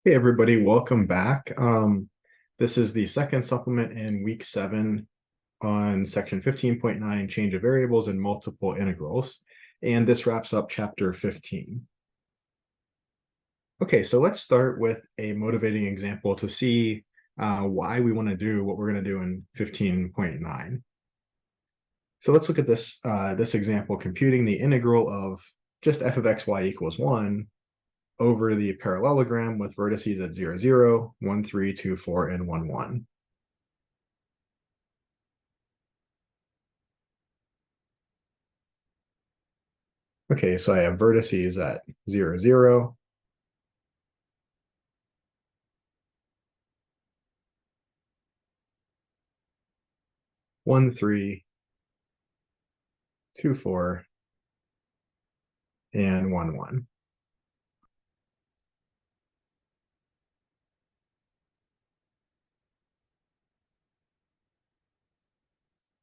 Hey everybody, welcome back. This is the second supplement in week 7 on section 15.9, change of variables and multiple integrals. And this wraps up chapter 15. Okay, so let's start with a motivating example to see why we want to do what we're going to do in 15.9. So let's look at this example, computing the integral of just f of xy equals 1 over the parallelogram with vertices at 0, 0, 1, 3, 2, 4, and 1, 1. Okay, so I have vertices at 0, 0, 1, 3, 2, 4, and 1, 1.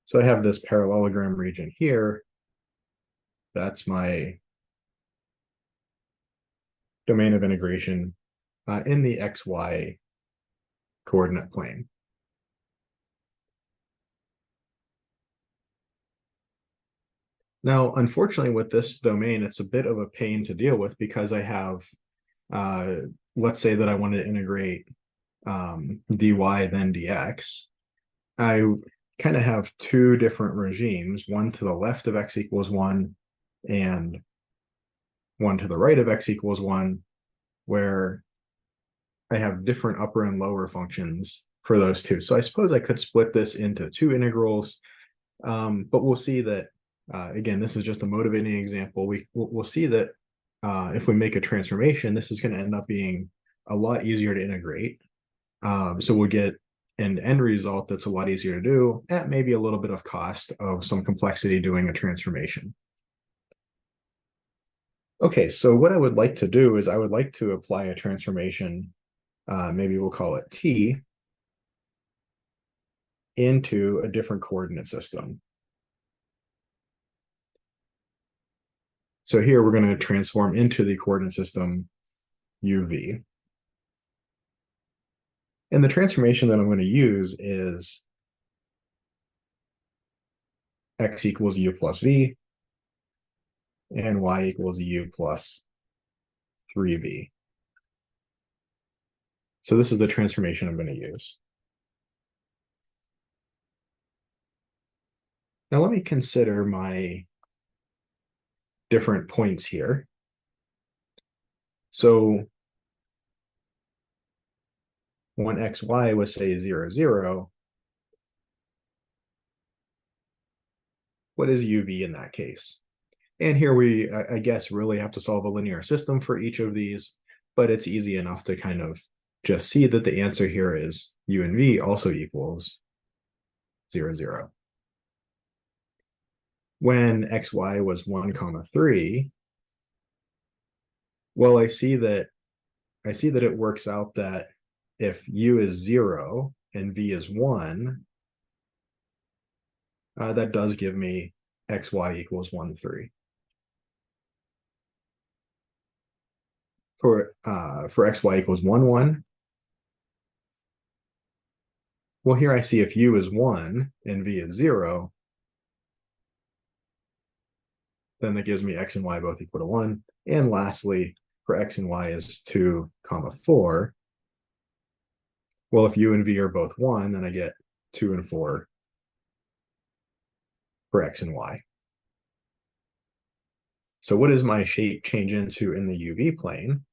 So I have this parallelogram region here. That's my domain of integration in the xy coordinate plane. Now, unfortunately, with this domain, it's a bit of a pain to deal with because I have, let's say that I want to integrate dy then dx. I kind of have two different regimes, one to the left of x equals 1 and one to the right of x equals 1, where I have different upper and lower functions for those two. So I suppose I could split this into two integrals, but we'll see that, again, this is just a motivating example. We'll see that if we make a transformation, this is going to end up being a lot easier to integrate. So we'll get an end result that's a lot easier to do at maybe a little bit of cost of some complexity doing a transformation. Okay, so what I would like to do is I would like to apply a transformation, maybe we'll call it T, into a different coordinate system. So here we're going to transform into the coordinate system UV. And the transformation that I'm going to use is x equals u plus v and y equals u plus 3v. So this is the transformation I'm going to use. Now let me consider my different points here. So when xy was, say, 0, 0, what is uv in that case? And here we, I guess, really have to solve a linear system for each of these, but it's easy enough to kind of just see that the answer here is u and v also equals 0, 0. When xy was 1, 3, well, I see that it works out that if u is 0 and v is 1, that does give me xy equals 1, 3. For xy equals 1, 1, well, here I see if u is 1 and v is 0, then that gives me x and y both equal to 1. And lastly, for x and y is 2, 4. Well, if u and v are both 1, then I get 2 and 4 for x and y. So what does my shape change into in the UV plane?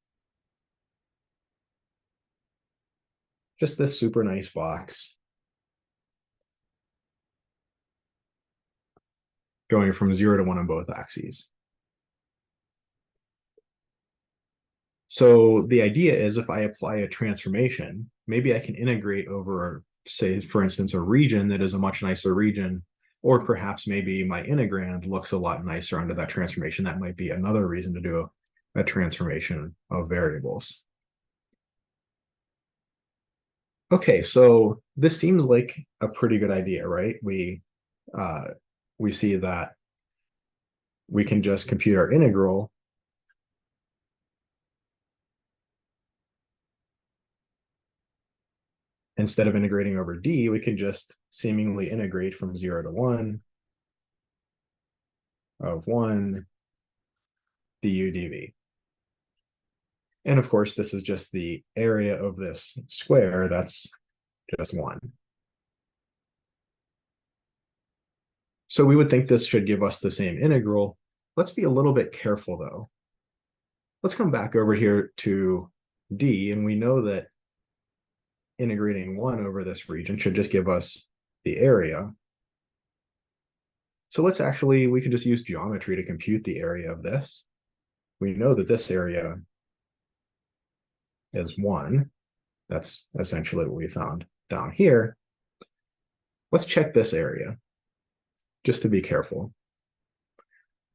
Just this super nice box going from 0 to 1 on both axes. So the idea is if I apply a transformation, maybe I can integrate over, say, for instance, a region that is a much nicer region, or perhaps maybe my integrand looks a lot nicer under that transformation. That might be another reason to do a transformation of variables. Okay, so this seems like a pretty good idea, right? We see that we can just compute our integral instead of integrating over D, we can just seemingly integrate from 0 to 1 of 1 du dv. And of course, this is just the area of this square, that's just 1. So we would think this should give us the same integral. Let's be a little bit careful though. Let's come back over here to D, and we know that integrating 1 over this region should just give us the area. So we could just use geometry to compute the area of this. We know that this area is 1. That's essentially what we found down here. Let's check this area, just to be careful.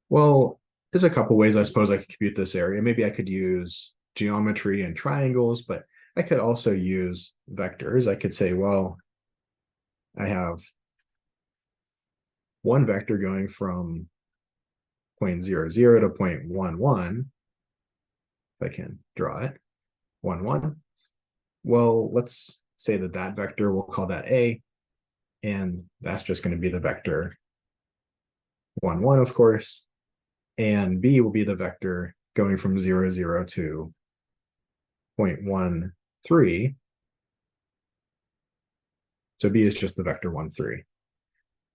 Well, there's a couple ways I suppose I could compute this area. Maybe I could use geometry and triangles, but I could also use vectors. I could say, well, I have one vector going from 0.00 to 0.11. If I can draw it, 1, 1. Well, let's say that that vector, we'll call that A, and that's just going to be the vector 1, 1, of course. And B will be the vector going from 0, 0 to 0.13. So B is just the vector 1, 3.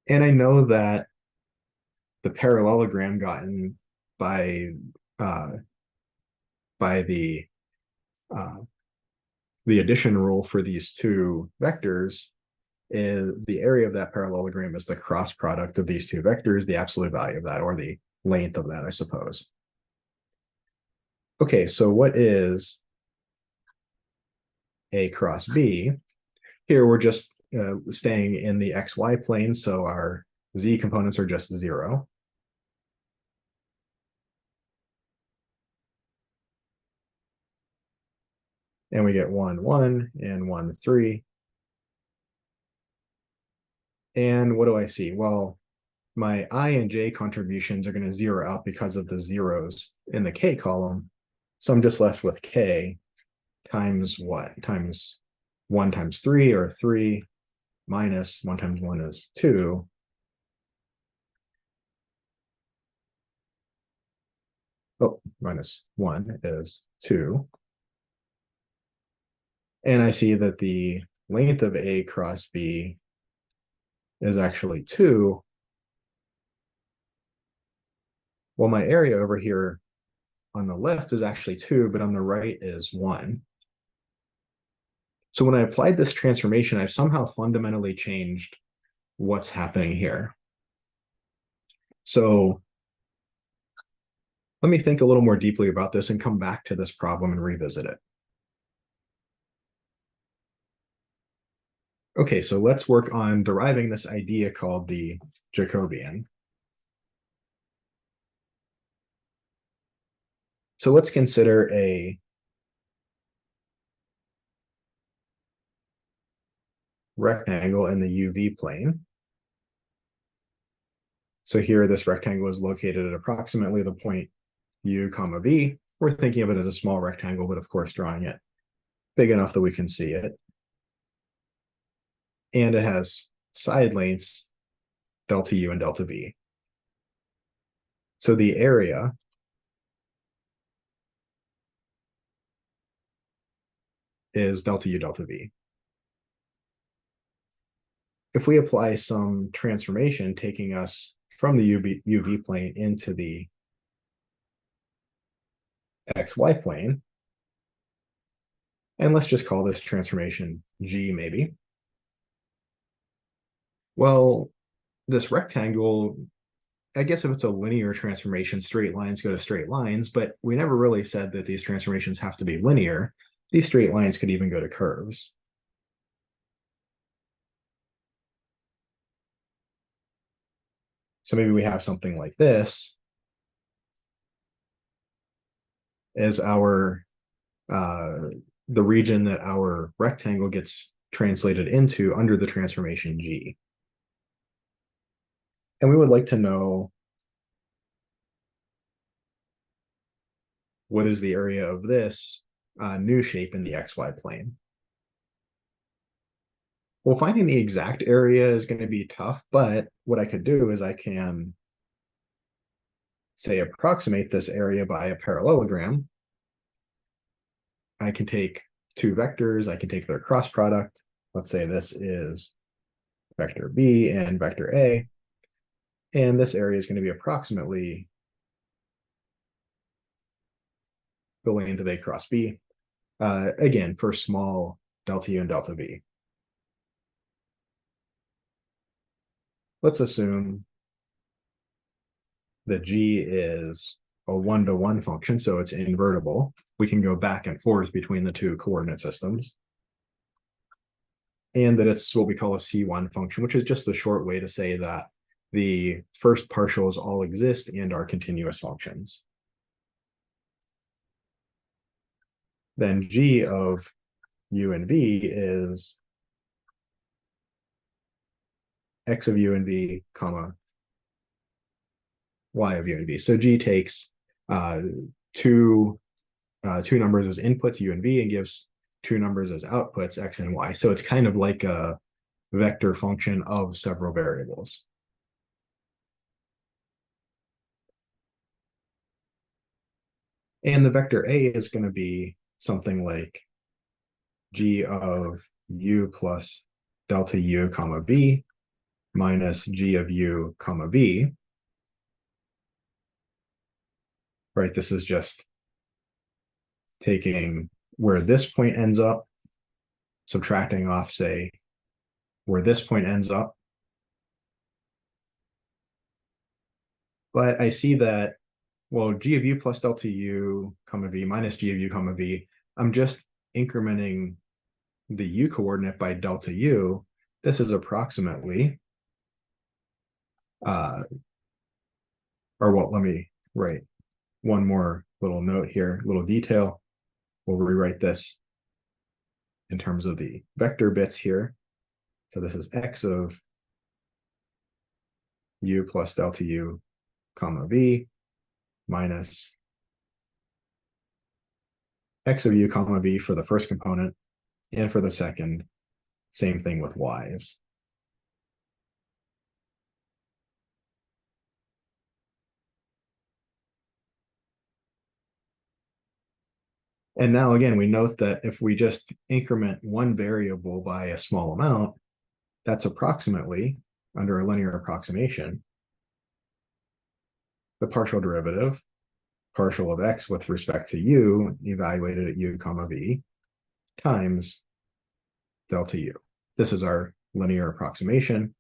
And I know that the parallelogram gotten by the addition rule for these two vectors is the area of that parallelogram is the cross product of these two vectors, the absolute value of that, or the length of that, I suppose. Okay, so what is A cross B? Here we're just staying in the xy plane, so our z components are just 0. And we get 1, 1 and 1, 3. And what do I see? Well, my I and j contributions are going to zero out because of the zeros in the k column. So I'm just left with k times what? Times 1 times 3, or 3 minus 1 times 1 is 2. Oh, minus 1 is 2. And I see that the length of A cross B is actually 2. Well, my area over here on the left is actually 2, but on the right is 1. So when I applied this transformation, I've somehow fundamentally changed what's happening here. So let me think a little more deeply about this and come back to this problem and revisit it. Okay, so let's work on deriving this idea called the Jacobian. So let's consider a rectangle in the UV plane. So here, this rectangle is located at approximately the point U comma V. We're thinking of it as a small rectangle, but of course drawing it big enough that we can see it. And it has side lengths delta U and delta V. So the area is delta U delta V. If we apply some transformation taking us from the UV plane into the XY plane, and let's just call this transformation G maybe. Well, this rectangle, I guess if it's a linear transformation, straight lines go to straight lines, but we never really said that these transformations have to be linear. These straight lines could even go to curves. So maybe we have something like this as our the region that our rectangle gets translated into under the transformation G. And we would like to know what is the area of this new shape in the XY plane. Well, finding the exact area is going to be tough, but what I could do is I can say approximate this area by a parallelogram. I can take two vectors, I can take their cross product. Let's say this is vector B and vector A, and this area is going to be approximately the length of A cross B, again, for small delta U and delta V. Let's assume that G is a one-to-one function, so it's invertible. We can go back and forth between the two coordinate systems. And that it's what we call a C1 function, which is just the short way to say that the first partials all exist and are continuous functions. Then G of U and V is X of U and V, comma, Y of U and V. So G takes two numbers as inputs, U and V, and gives two numbers as outputs, X and Y. So it's kind of like a vector function of several variables. And the vector A is going to be something like G of U plus delta U comma V minus G of U comma V. Right, this is just taking where this point ends up, subtracting off, say, where this point ends up. But I see that, well, G of U plus delta U comma V minus G of U comma V, I'm just incrementing the U coordinate by delta U. This is approximately, or well, let me write one more little note here, little detail. We'll rewrite this in terms of the vector bits here. So this is X of U plus delta U comma V minus X of U comma V for the first component, and for the second, same thing with Y's. And now again, we note that if we just increment one variable by a small amount, that's approximately, under a linear approximation, the partial derivative, partial of X with respect to U, evaluated at U comma V, times delta U. This is our linear approximation.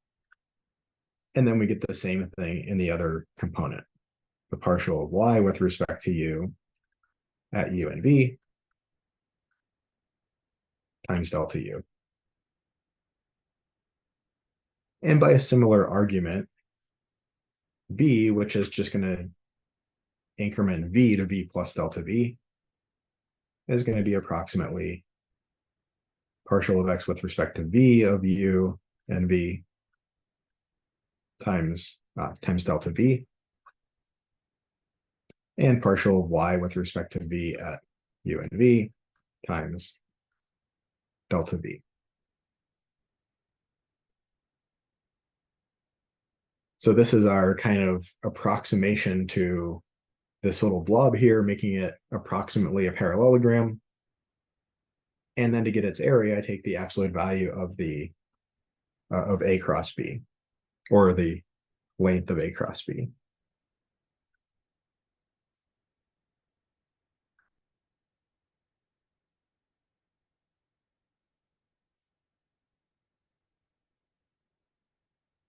And then we get the same thing in the other component, the partial of Y with respect to U at U and V times delta U. And by a similar argument, B, which is just going to increment V to V plus delta V, is going to be approximately partial of X with respect to V of U and V times delta V, and partial of Y with respect to V at U and V times delta V. So this is our kind of approximation to this little blob here, making it approximately a parallelogram. And then to get its area, I take the absolute value of the of A cross B, or the length of A cross B.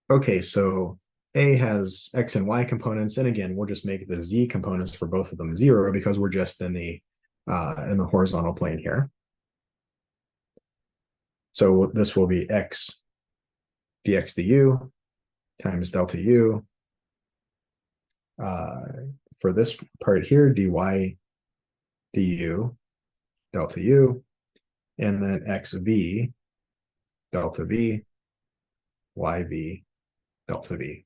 Okay, so A has X and Y components, and again, we'll just make the Z components for both of them 0 because we're just in the horizontal plane here. So this will be X dx du times delta U. For this part here, dy du delta U, and then xv delta V, yv delta V.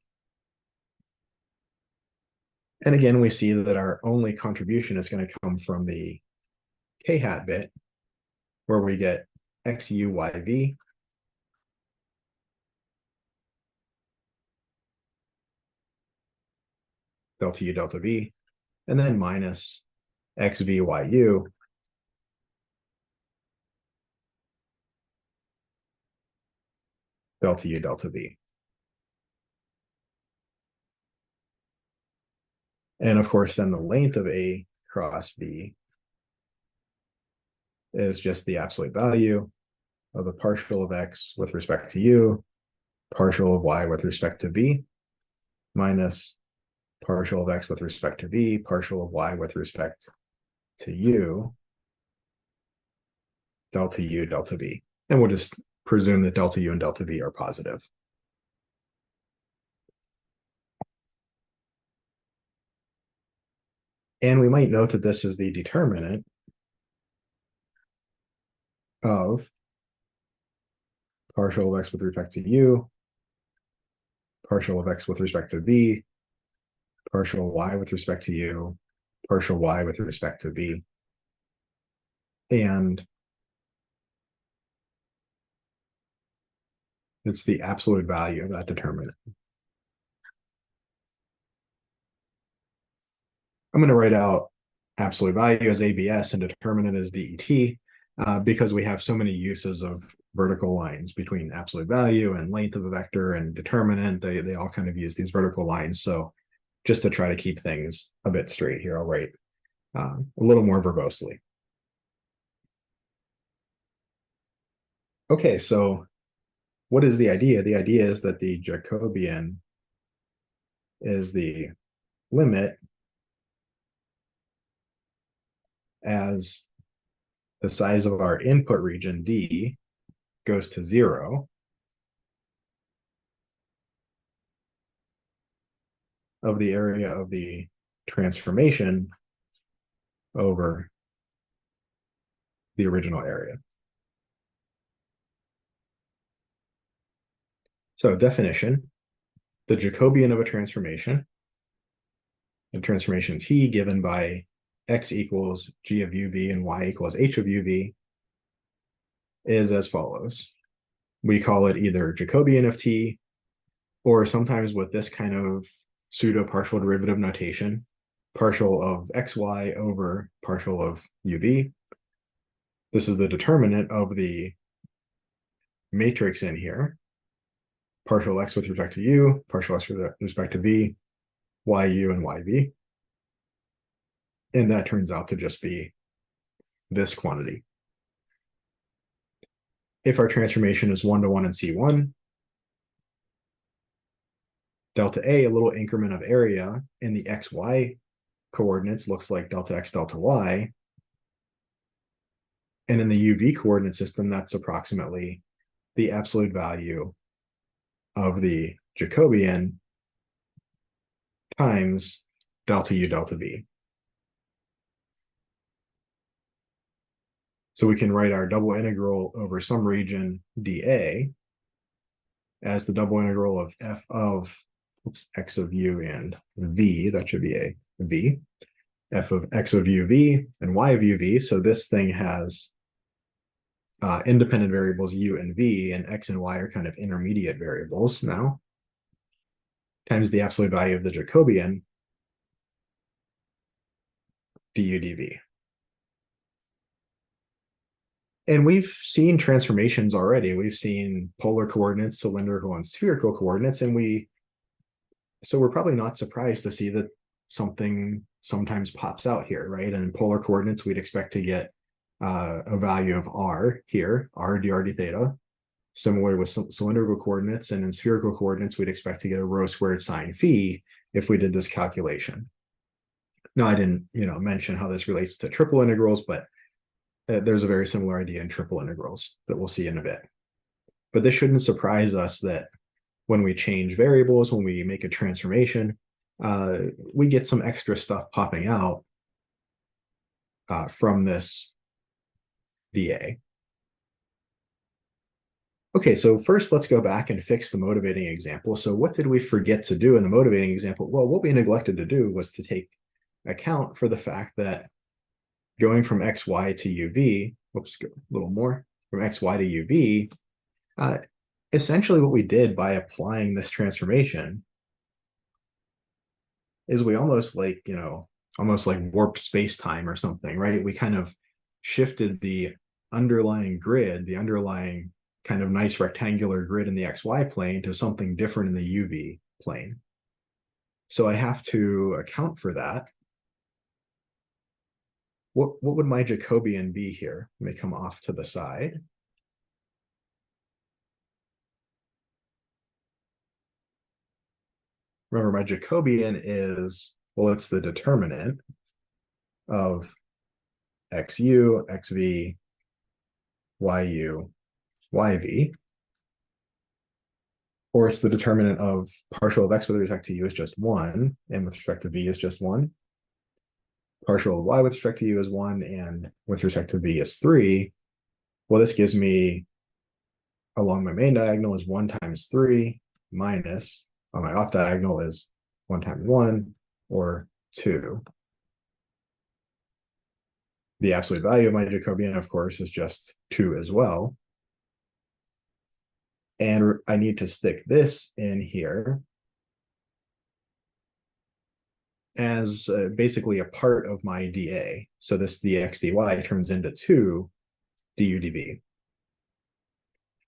And again, we see that our only contribution is going to come from the k hat bit, where we get xu yv delta u delta v, and then minus xv delta u delta v. And of course, then the length of A cross B is just the absolute value of the partial of x with respect to u, partial of y with respect to v, minus partial of x with respect to v, partial of y with respect to u, delta u delta v. And we'll just presume that delta u and delta v are positive. And we might note that this is the determinant of partial of x with respect to u, partial of x with respect to v, partial y with respect to u, partial y with respect to v. And it's the absolute value of that determinant. I'm going to write out absolute value as ABS and determinant as DET because we have so many uses of vertical lines between absolute value and length of a vector and determinant. They all kind of use these vertical lines. So just to try to keep things a bit straight here, I'll write a little more verbosely. Okay, so what is the idea? The idea is that the Jacobian is the limit as the size of our input region D goes to 0 of the area of the transformation over the original area. So definition, the Jacobian of a transformation T given by x equals g of uv and y equals h of uv is as follows. We call it either Jacobian of t, or sometimes with this kind of pseudo partial derivative notation, partial of xy over partial of uv. This is the determinant of the matrix in here, partial x with respect to u, partial x with respect to v, yu and yv. And that turns out to just be this quantity. If our transformation is 1-to-1 in C1, delta A, a little increment of area in the xy coordinates, looks like delta x, delta y. And in the UV coordinate system, that's approximately the absolute value of the Jacobian times delta u delta v. So we can write our double integral over some region dA as the double integral of f of x of u and v. That should be a v. F of x of uv and y of uv. So this thing has independent variables u and v, and x and y are kind of intermediate variables now, times the absolute value of the Jacobian du dv. And we've seen transformations already. We've seen polar coordinates, cylindrical and spherical coordinates, and so we're probably not surprised to see that something sometimes pops out here, right? And in polar coordinates, we'd expect to get a value of r here, r dr d theta. Similar with cylindrical coordinates, and in spherical coordinates, we'd expect to get a rho squared sine phi if we did this calculation. Now, I didn't, mention how this relates to triple integrals, but there's a very similar idea in triple integrals that we'll see in a bit. But this shouldn't surprise us that when we change variables, when we make a transformation, we get some extra stuff popping out from this dA. Okay, so first let's go back and fix the motivating example. So what did we forget to do in the motivating example? Well, what we neglected to do was to take account for the fact that going from xy to uv, whoops, go a little more, from xy to uv, essentially what we did by applying this transformation is we almost like, almost like warped space-time or something, right? We kind of shifted the underlying grid, the underlying kind of nice rectangular grid in the XY plane to something different in the UV plane. So I have to account for that. What would my Jacobian be here? Let me come off to the side. Remember, my Jacobian is, well, it's the determinant of XU, XV, YU, YV, or it's the determinant of partial of X with respect to U is just one, and with respect to V is just one. Partial of Y with respect to U is one, and with respect to V is three. Well, this gives me, along my main diagonal is 1 times 3 minus, on my off diagonal is 1 times 1, or 2. The absolute value of my Jacobian, of course, is just 2 as well. And I need to stick this in here as basically a part of my dA. So this dx dy turns into 2 du dv.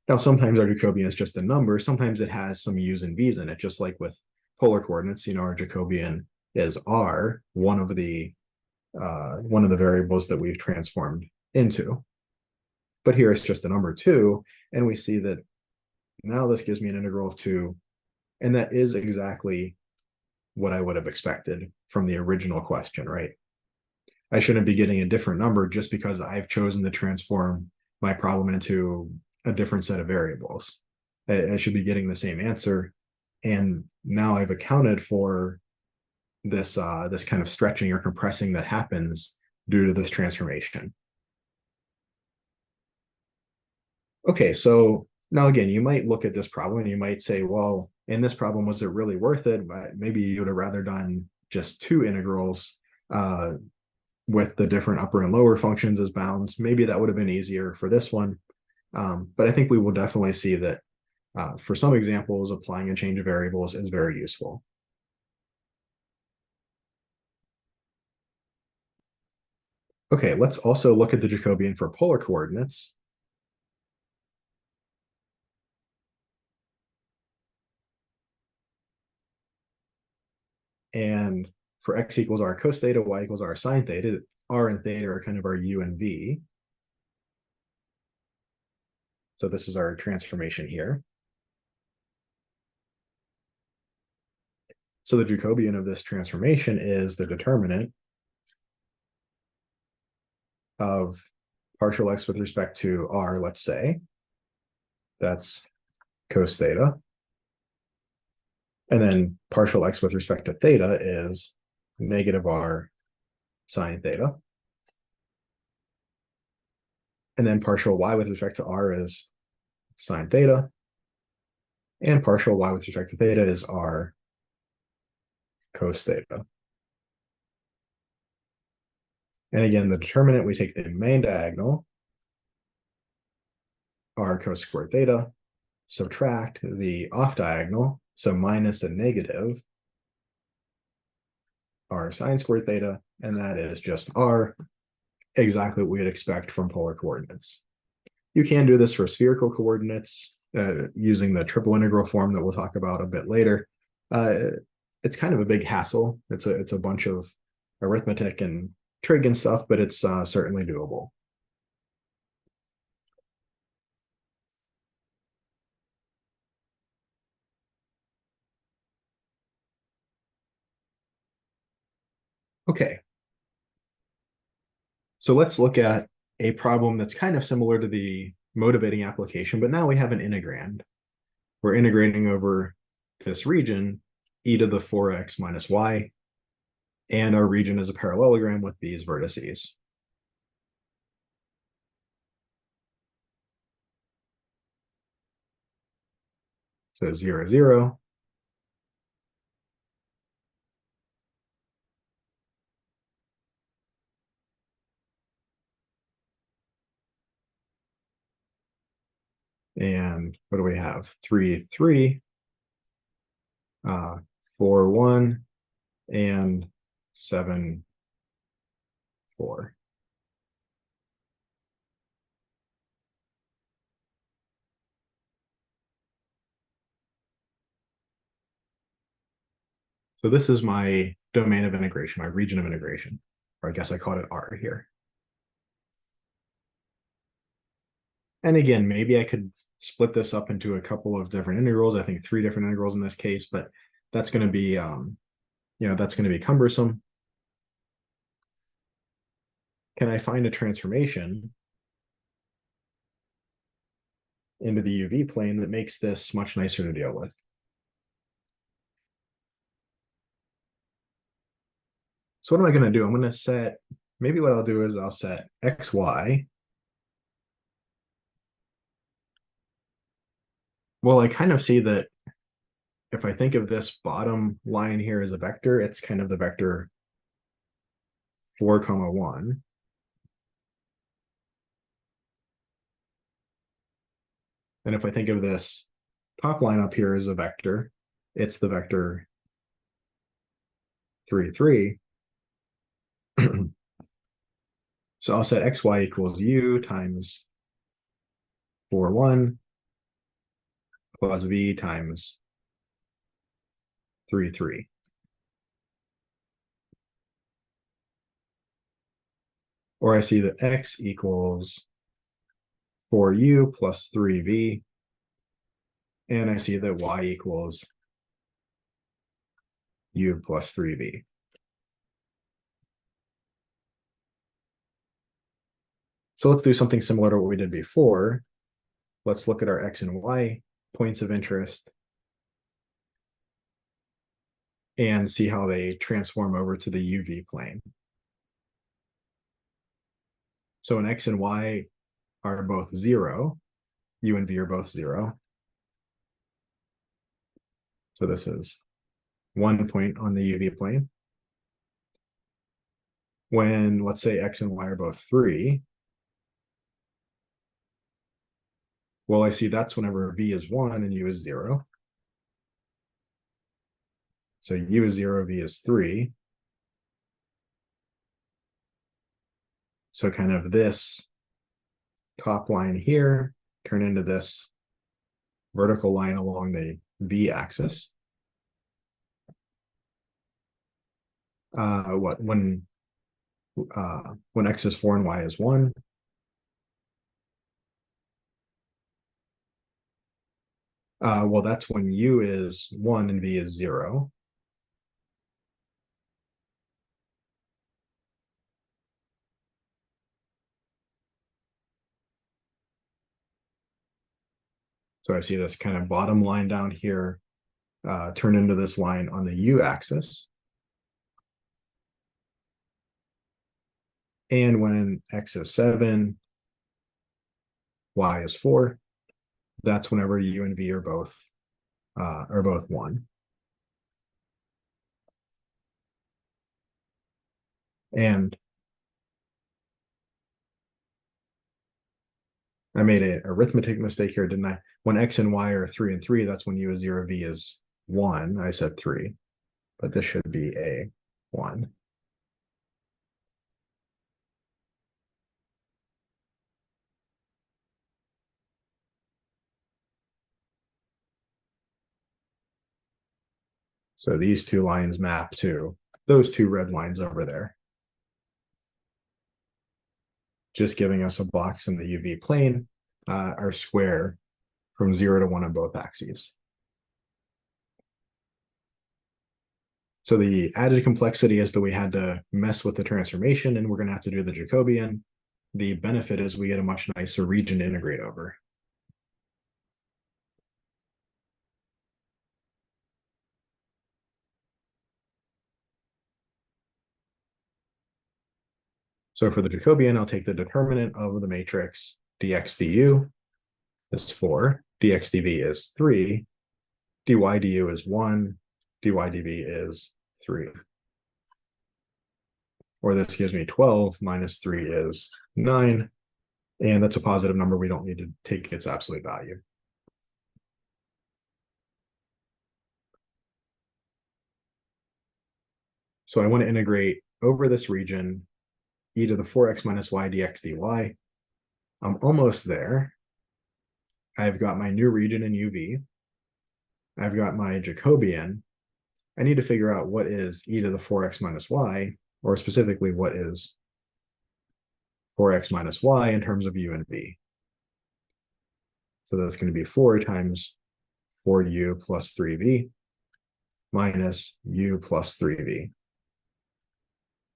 Now, sometimes our Jacobian is just a number. Sometimes it has some u's and v's in it, just like with polar coordinates. Our Jacobian is r, one of the variables that we've transformed into. But here it's just a number 2, and we see that now this gives me an integral of 2, and that is exactly what I would have expected from the original question, right? I shouldn't be getting a different number just because I've chosen to transform my problem into a different set of variables. I should be getting the same answer. And now I've accounted for this this kind of stretching or compressing that happens due to this transformation. Okay, so now again, you might look at this problem and you might say, well, in this problem, was it really worth it? Maybe you would have rather done just 2 integrals with the different upper and lower functions as bounds. Maybe that would have been easier for this one. But I think we will definitely see that for some examples, applying a change of variables is very useful. Okay, let's also look at the Jacobian for polar coordinates. And for x equals r cos theta, y equals r sine theta, r and theta are kind of our u and v. So this is our transformation here. So the Jacobian of this transformation is the determinant of partial x with respect to r, let's say. That's cos theta. And then partial x with respect to theta is negative r sine theta. And then partial y with respect to r is sine theta. And partial y with respect to theta is r cos theta. And again, the determinant, we take the main diagonal, r cos squared theta, subtract the off diagonal, so minus a negative r sine squared theta, and that is just r, exactly what we'd expect from polar coordinates. You can do this for spherical coordinates using the triple integral form that we'll talk about a bit later. It's kind of a big hassle. It's a bunch of arithmetic and trig and stuff, but it's certainly doable. Okay. So let's look at a problem that's kind of similar to the motivating application, but now we have an integrand. We're integrating over this region, e to the 4x minus y, and our region is a parallelogram with these vertices. So 0, 0. And what do we have? 3, 3, 4, 1, and 7, 4. So this is my domain of integration, my region of integration, or I guess I called it R here. And again, maybe I could split this up into a couple of different integrals. I think 3 different integrals in this case, but that's going to be, that's going to be cumbersome. Can I find a transformation into the UV plane that makes this much nicer to deal with? So what am I going to do? I'm going to set, maybe what I'll do is I'll set XY. Well, I kind of see that if I think of this bottom line here as a vector, it's kind of the vector 4, 1. And if I think of this top line up here as a vector, it's the vector 3, 3. So I'll set xy equals u times 4, 1 plus v times 3, 3. Or I see that x equals 4u plus 3v. And I see that y equals u plus 3v. So let's do something similar to what we did before. Let's look at our x and y points of interest and see how they transform over to the UV plane. So when x and y are both 0, u and v are both 0. So this is 1 point on the UV plane. When, let's say, x and y are both 3, well, I see that's whenever v is 1 and u is 0. So u is 0, v is 3. So kind of this top line here turn into this vertical line along the v axis. When x is 4 and y is 1. Well, that's when u is 1 and v is 0. So I see this kind of bottom line down here turn into this line on the u axis. And when x is 7, y is 4, that's whenever u and v are both 1. And I made an arithmetic mistake here, didn't I? When x and y are 3 and 3, that's when u is 0, v is 1. I said 3, but this should be a 1. So these two lines map to those two red lines over there, just giving us a box in the UV plane, our square from 0 to 1 on both axes. So the added complexity is that we had to mess with the transformation, and we're going to have to do the Jacobian. The benefit is we get a much nicer region to integrate over. So for the Jacobian, I'll take the determinant of the matrix dx du is 4, dx dv is 3, dy du is 1, dy dv is 3. Or this gives me 12 minus 3 is 9. And that's a positive number. We don't need to take its absolute value. So I want to integrate over this region, e to the 4x minus y dx dy. I'm almost there. I've got my new region in UV. I've got my Jacobian. I need to figure out what is e to the 4x minus y, or specifically what is 4x minus y in terms of u and v. So that's going to be 4 times 4u plus 3v minus u plus 3v.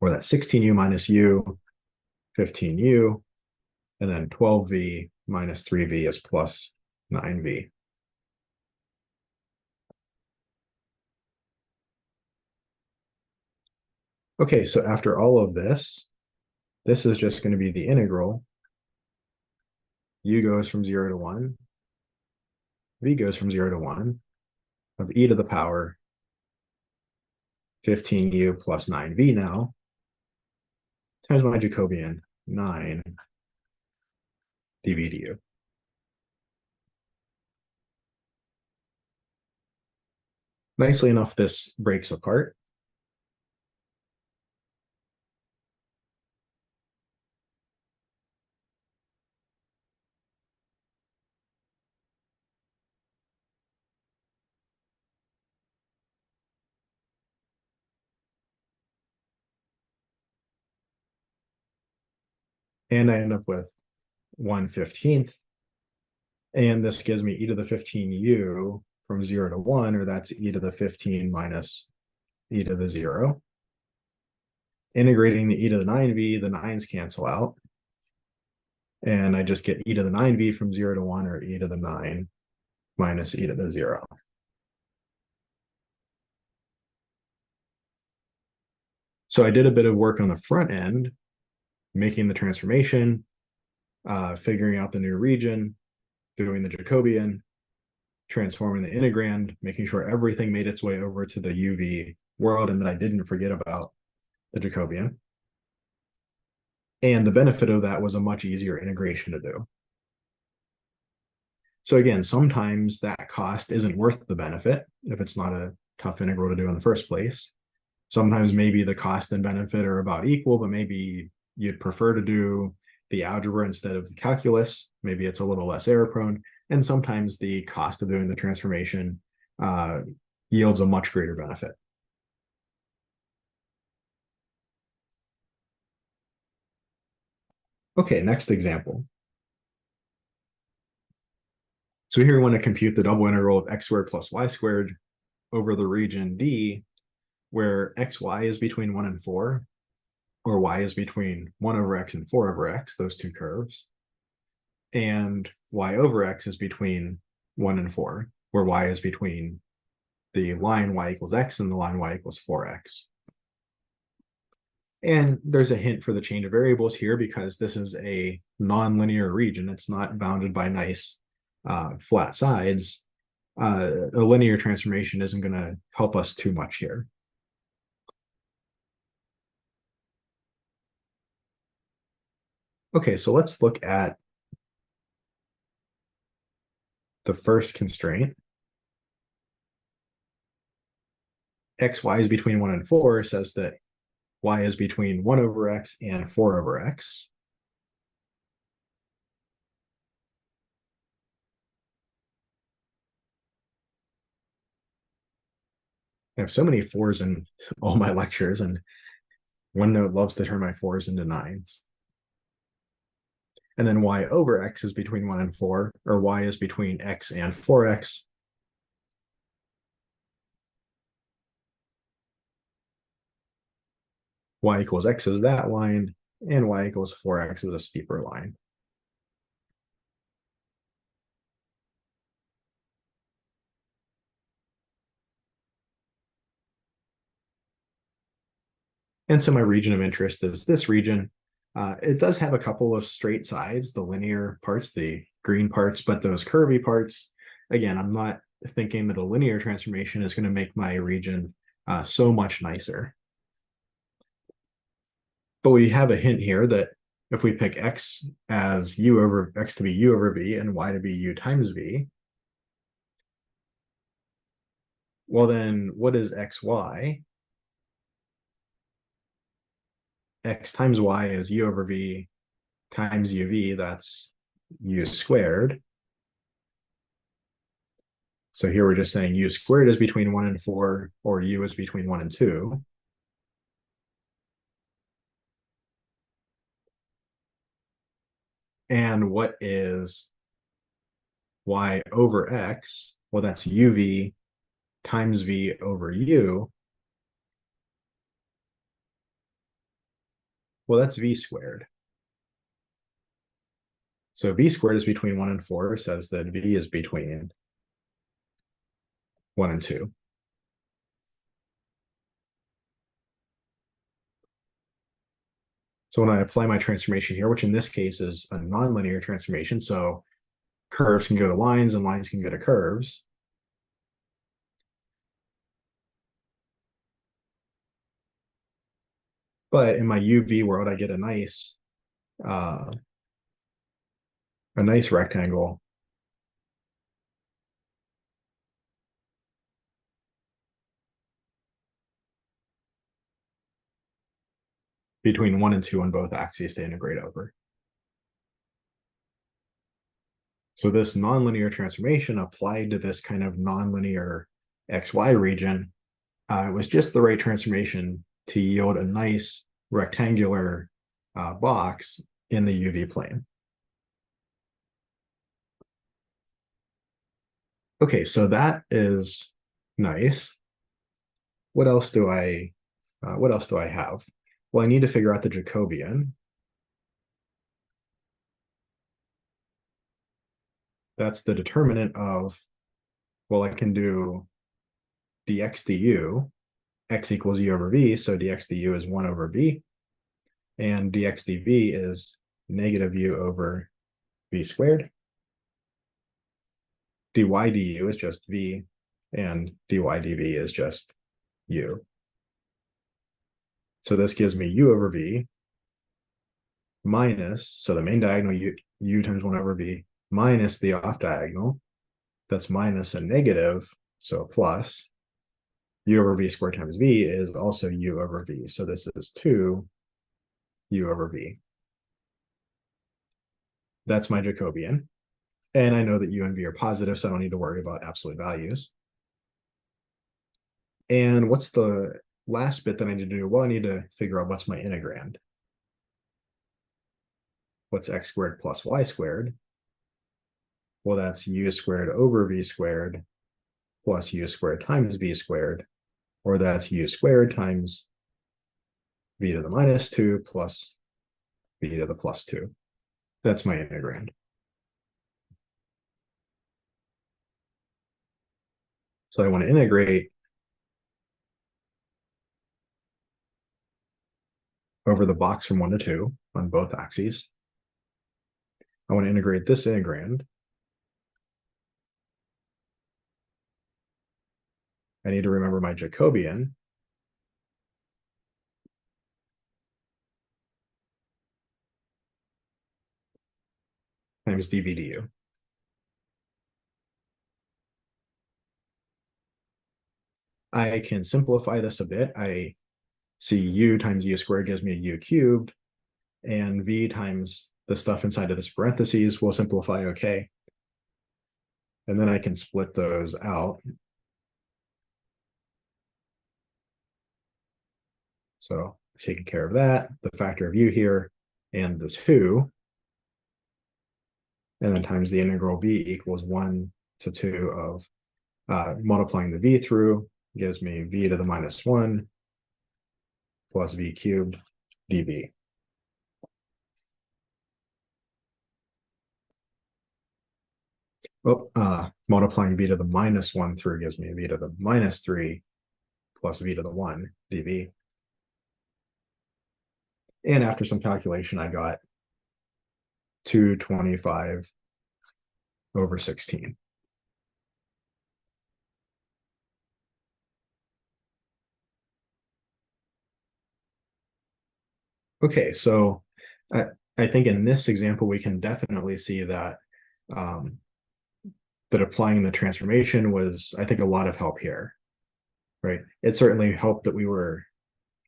Or that's 16u minus u, 15u, and then 12v minus 3v is plus 9v. Okay, so after all of this is just going to be the integral. U goes from 0 to 1. V goes from 0 to 1 of e to the power 15u plus 9v now times my Jacobian 9 dv du. Nicely enough, this breaks apart. And I end up with 1/15th. And this gives me e to the 15u from 0 to 1, or that's e to the 15 minus e to the 0. Integrating the e to the 9v, the 9's cancel out. And I just get e to the 9v from 0 to 1, or e to the 9 minus e to the 0. So I did a bit of work on the front end, making the transformation, figuring out the new region, doing the Jacobian, transforming the integrand, making sure everything made its way over to the UV world and that I didn't forget about the Jacobian. And the benefit of that was a much easier integration to do. So again, sometimes that cost isn't worth the benefit if it's not a tough integral to do in the first place. Sometimes maybe the cost and benefit are about equal, but maybe you'd prefer to do the algebra instead of the calculus. Maybe it's a little less error prone. And sometimes the cost of doing the transformation yields a much greater benefit. Okay, next example. So here we want to compute the double integral of x squared plus y squared over the region D, where xy is between 1 and 4, or y is between 1 over x and 4 over x, those two curves, and y over x is between 1 and 4, where y is between the line y equals x and the line y equals 4x. And there's a hint for the change of variables here because this is a nonlinear region. It's not bounded by nice flat sides. A linear transformation isn't going to help us too much here. Okay, so let's look at the first constraint. Xy is between 1 and 4 says that y is between 1 over x and 4 over x. I have so many 4s in all my lectures, and OneNote loves to turn my 4s into 9s. And then y over x is between 1 and 4, or y is between x and 4x. Y equals x is that line, and y equals 4x is a steeper line. And so my region of interest is this region. It does have a couple of straight sides, the linear parts, the green parts, but those curvy parts, again, I'm not thinking that a linear transformation is going to make my region so much nicer. But we have a hint here that if we pick x as u over x to be u over v and y to be u times v, well then what is xy? x times y is u over v times uv, that's u squared. So here we're just saying u squared is between 1 and 4, or u is between 1 and 2. And what is y over x? Well, that's uv times v over u. Well, that's v squared. So v squared is between 1 and 4, says that v is between 1 and 2. So when I apply my transformation here, which in this case is a nonlinear transformation, so curves can go to lines and lines can go to curves. But in my UV world, I get a nice rectangle between 1 and 2 on both axes to integrate over. So this nonlinear transformation applied to this kind of nonlinear XY region was just the right transformation to yield a nice rectangular box in the UV plane. Okay, so that is nice. What else do I have? Well, I need to figure out the Jacobian. That's the determinant of, well, I can do dx du, x equals u over v, so dx du is 1 over v, and dx dv is negative u over v squared. dy du is just v, and dy dv is just u. So this gives me u over v minus, so the main diagonal u times 1 over v, minus the off diagonal, that's minus a negative, so plus, u over v squared times v is also u over v. So this is 2 u over v. That's my Jacobian. And I know that u and v are positive, so I don't need to worry about absolute values. And what's the last bit that I need to do? Well, I need to figure out what's my integrand. What's x squared plus y squared? Well, that's u squared over v squared plus u squared times v squared, or that's u squared times v to the minus 2 plus v to the plus 2. That's my integrand. So I want to integrate over the box from 1 to 2 on both axes. I want to integrate this integrand. I need to remember my Jacobian. Times dv du. I can simplify this a bit. I see u times u squared gives me a u cubed, and v times the stuff inside of this parentheses will simplify okay. And then I can split those out. So taking care of that, the factor of u here, and the 2, and then times the integral v equals 1 to 2 of multiplying the v through gives me v to the minus 1 plus v cubed dv. Multiplying v to the minus 1 through gives me v to the minus 3 plus v to the 1 dv. And after some calculation, I got 225 over 16. Okay, so I think in this example, we can definitely see that that applying the transformation was, I think, a lot of help here, right? It certainly helped that we were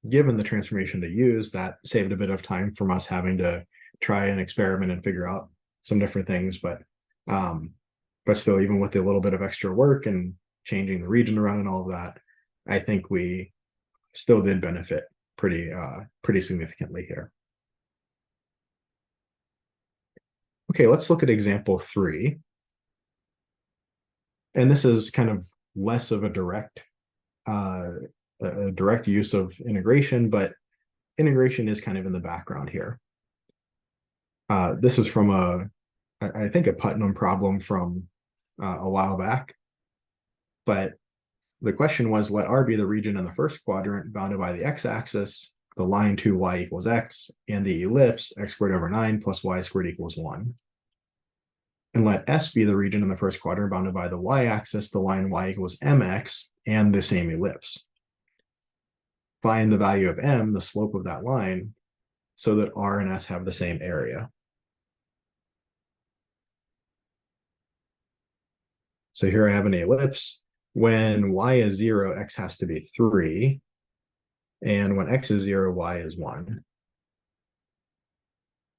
given the transformation to use, that saved a bit of time from us having to try and experiment and figure out some different things. But still, even with a little bit of extra work and changing the region around and all of that, I think we still did benefit pretty significantly here. Okay, let's look at example 3. And this is kind of less of a direct use of integration, but integration is kind of in the background here. This is from I think a Putnam problem from a while back. But the question was, let R be the region in the first quadrant bounded by the x-axis, the line 2y equals x, and the ellipse x squared over 9 plus y squared equals 1. And let S be the region in the first quadrant bounded by the y-axis, the line y equals mx, and the same ellipse. Find the value of m, the slope of that line, so that R and S have the same area. So here I have an ellipse. When y is 0, x has to be 3. And when x is 0, y is 1.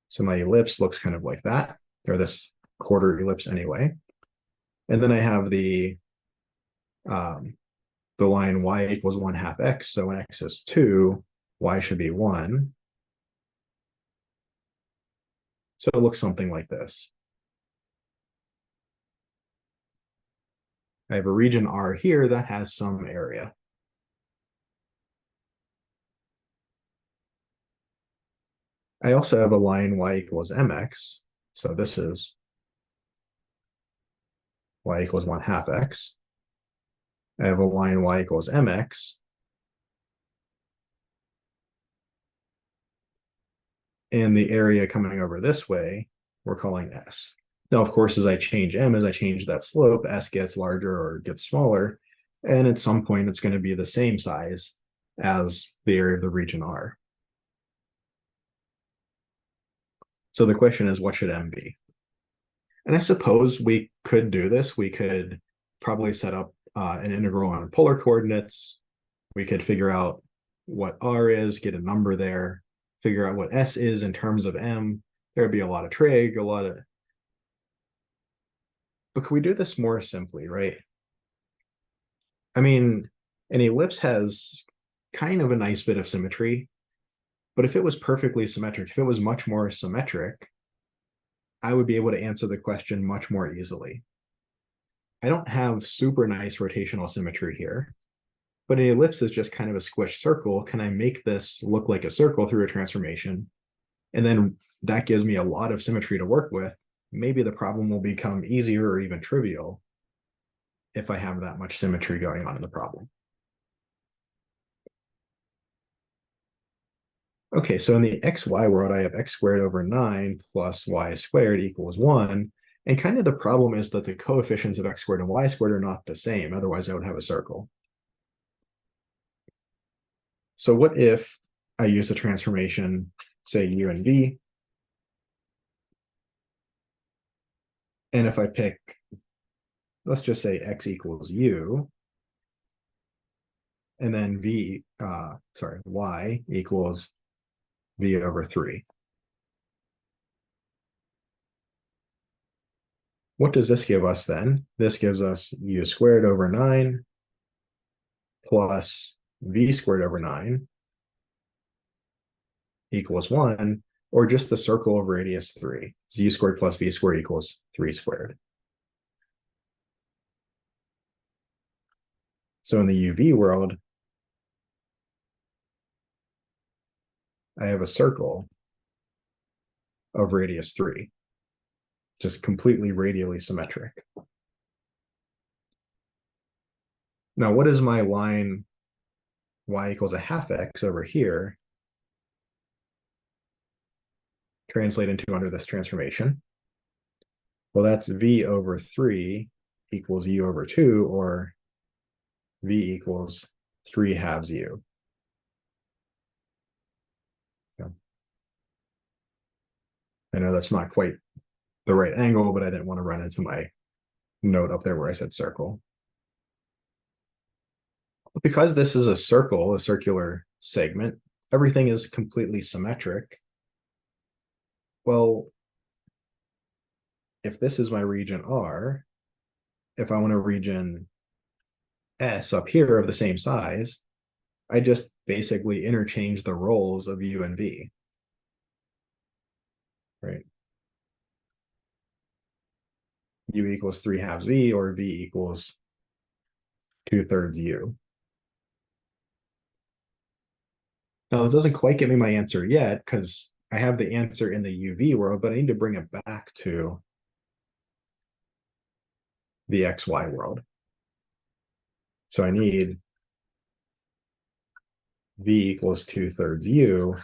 So my ellipse looks kind of like that, or this quarter ellipse anyway. And then I have the line y equals 1/2 x. So when x is 2, y should be 1. So it looks something like this. I have a region R here that has some area. I also have a line y equals mx. So this is y equals 1/2 x. I have a line y equals mx. And the area coming over this way, we're calling S. Now, of course, as I change m, as I change that slope, S gets larger or gets smaller. And at some point, it's going to be the same size as the area of the region R. So the question is, what should m be? And I suppose we could do this. We could probably set up an integral on polar coordinates. We could figure out what R is, get a number there, figure out what S is in terms of m. There'd be a lot of trig, but could we do this more simply, right? I mean, an ellipse has kind of a nice bit of symmetry, but if it was perfectly symmetric, if it was much more symmetric, I would be able to answer the question much more easily. I don't have super nice rotational symmetry here, but an ellipse is just kind of a squished circle. Can I make this look like a circle through a transformation? And then that gives me a lot of symmetry to work with. Maybe the problem will become easier or even trivial if I have that much symmetry going on in the problem. Okay, so in the xy world, I have x squared over 9 plus y squared equals 1. And kind of the problem is that the coefficients of x squared and y squared are not the same. Otherwise, I would have a circle. So what if I use a transformation, say u and v, and if I pick, let's just say x equals u, and then y equals v over 3. What does this give us then? This gives us u squared over 9 plus v squared over 9 equals 1, or just the circle of radius 3. U squared plus v squared equals 3 squared. So in the UV world, I have a circle of radius 3, just completely radially symmetric. Now, what is my line y equals 1/2 x over here translate into under this transformation? Well, that's v over 3 equals u over 2, or v equals 3/2 u. Yeah. I know that's not quite the right angle, but I didn't want to run into my note up there where I said circle. Because this is a circle, a circular segment, everything is completely symmetric. Well, if this is my region R, if I want a region S up here of the same size, I just basically interchange the roles of U and V, right? U equals 3/2 V, or V equals 2/3 U. Now, this doesn't quite give me my answer yet because I have the answer in the UV world, but I need to bring it back to the XY world. So I need V equals 2/3 U,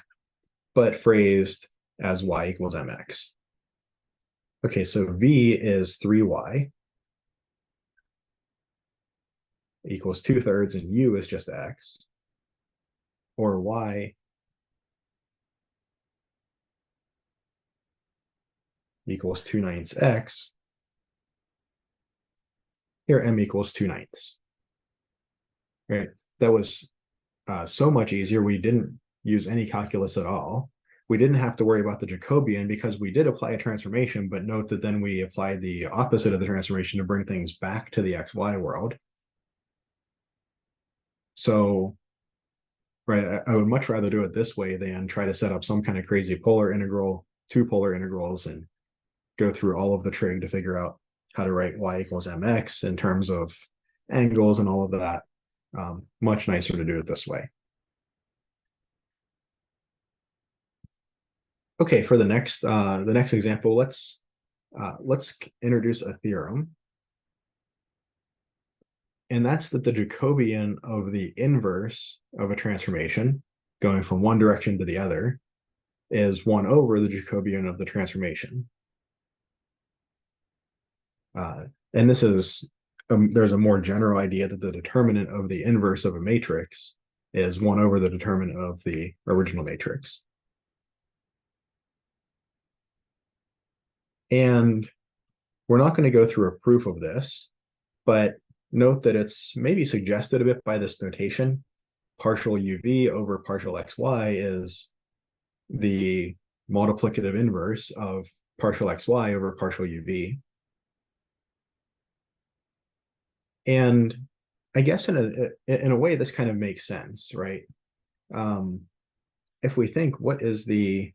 but phrased as Y equals MX. Okay, so V is 3Y equals 2/3, and U is just X, or Y equals 2/9 X. Here, M equals 2/9. Right? That was so much easier. We didn't use any calculus at all. We didn't have to worry about the Jacobian because we did apply a transformation, but note that then we applied the opposite of the transformation to bring things back to the XY world. So, right, I would much rather do it this way than try to set up some kind of crazy polar integral, two polar integrals, and go through all of the trig to figure out how to write Y equals MX in terms of angles and all of that. Much nicer to do it this way. Okay, for the next example, let's introduce a theorem, and that's that the Jacobian of the inverse of a transformation going from one direction to the other is 1 over the Jacobian of the transformation. And this is there's a more general idea that the determinant of the inverse of a matrix is 1 over the determinant of the original matrix. And we're not going to go through a proof of this, but note that it's maybe suggested a bit by this notation. Partial UV over partial XY is the multiplicative inverse of partial XY over partial UV. And I guess in a way, this kind of makes sense, right? If we think, what is the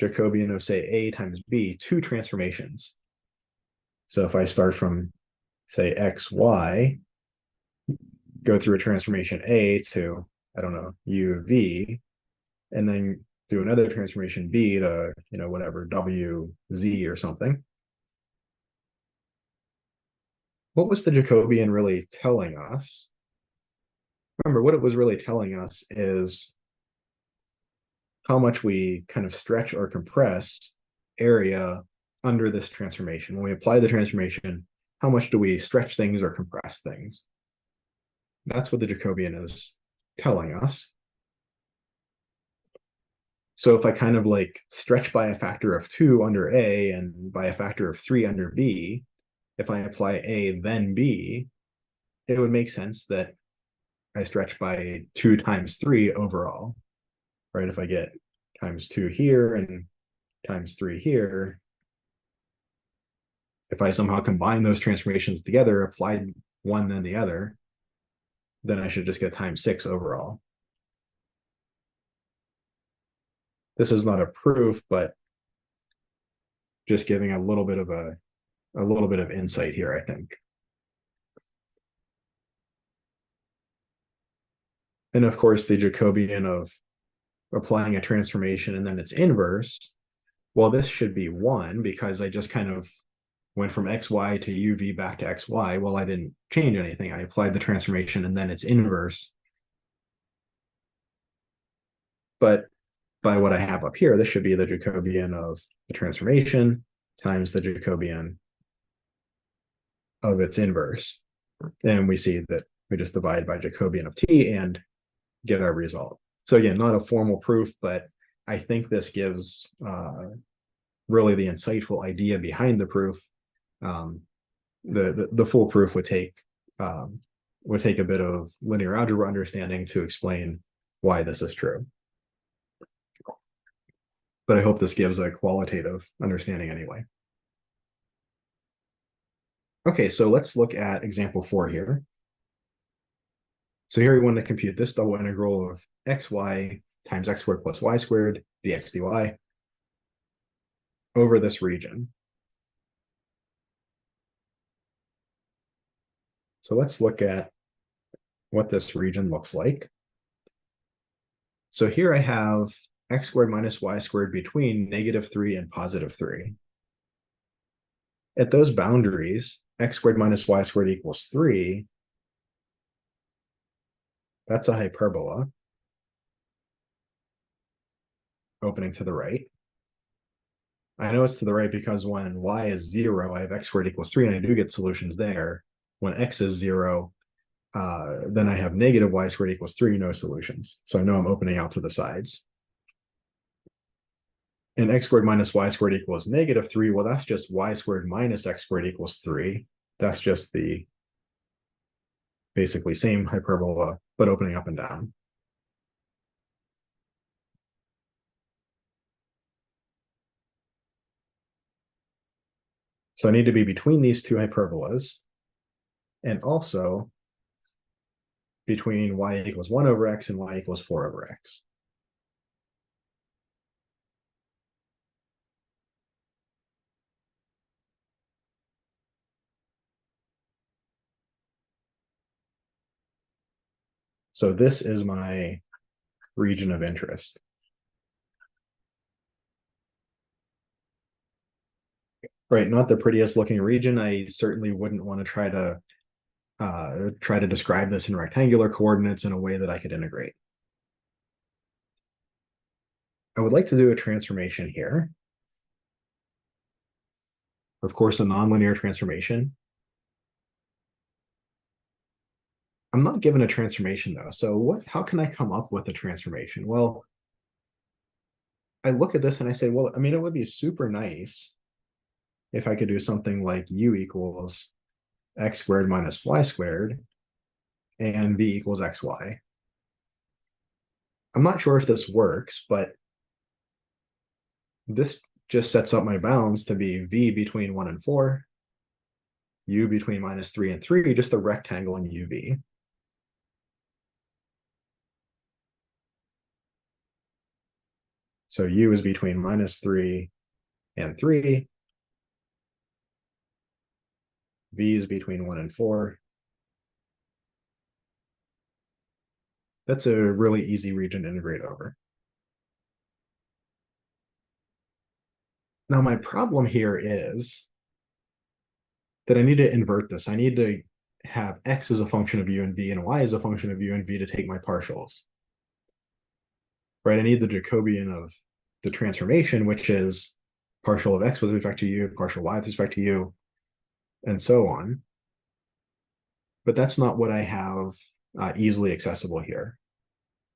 Jacobian of, say, A times B, two transformations? So if I start from, say, XY, go through a transformation A to, I don't know, UV, and then do another transformation B to, whatever, WZ or something. What was the Jacobian really telling us? Remember, what it was really telling us is how much we kind of stretch or compress area under this transformation. When we apply the transformation, how much do we stretch things or compress things? That's what the Jacobian is telling us. So if I kind of like stretch by a factor of 2 under A and by a factor of 3 under B, if I apply A then B, it would make sense that I stretch by 2 times 3 overall, right? If I get times 2 here and times 3 here, if I somehow combine those transformations together, apply one then the other, then I should just get times 6 overall. This is not a proof, but just giving a little bit of insight here, I think. And of course, the Jacobian of applying a transformation and then its inverse, well, this should be 1 because I just kind of went from XY to UV back to XY. Well, I didn't change anything. I applied the transformation and then its inverse. But by what I have up here, this should be the Jacobian of the transformation times the Jacobian of its inverse. And we see that we just divide by Jacobian of t and get our result. So again, not a formal proof, but I think this gives really the insightful idea behind the proof. The full proof would take would take a bit of linear algebra understanding to explain why this is true. But I hope this gives a qualitative understanding anyway. Okay, so let's look at example 4 here. So here we want to compute this double integral of xy times x squared plus y squared dx dy over this region. So let's look at what this region looks like. So here I have x squared minus y squared between -3 and +3. At those boundaries, x squared minus y squared equals 3. That's a hyperbola opening to the right. I know it's to the right because when y is 0, I have x squared equals 3, and I do get solutions there. When x is 0, then I have negative y squared equals 3, no solutions. So I know I'm opening out to the sides. And x squared minus y squared equals -3. Well, that's just y squared minus x squared equals 3. That's just the basically same hyperbola, but opening up and down. So I need to be between these two hyperbolas, and also between y equals 1 over x and y equals 4 over x. So this is my region of interest. Right, not the prettiest looking region. I certainly wouldn't want to try to describe this in rectangular coordinates in a way that I could integrate. I would like to do a transformation here. Of course, a nonlinear transformation. I'm not given a transformation though. So how can I come up with a transformation? Well, I look at this and I say, well, I mean, it would be super nice if I could do something like u equals x squared minus y squared and v equals xy. I'm not sure if this works, but this just sets up my bounds to be v between 1 and 4, u between -3 and 3, just a rectangle in uv. So u is between -3 and 3, v is between 1 and 4. That's a really easy region to integrate over. Now, my problem here is that I need to invert this. I need to have x as a function of u and v and y as a function of u and v to take my partials. Right? I need the Jacobian of the transformation, which is partial of x with respect to u, partial y with respect to u, and so on. But that's not what I have easily accessible here.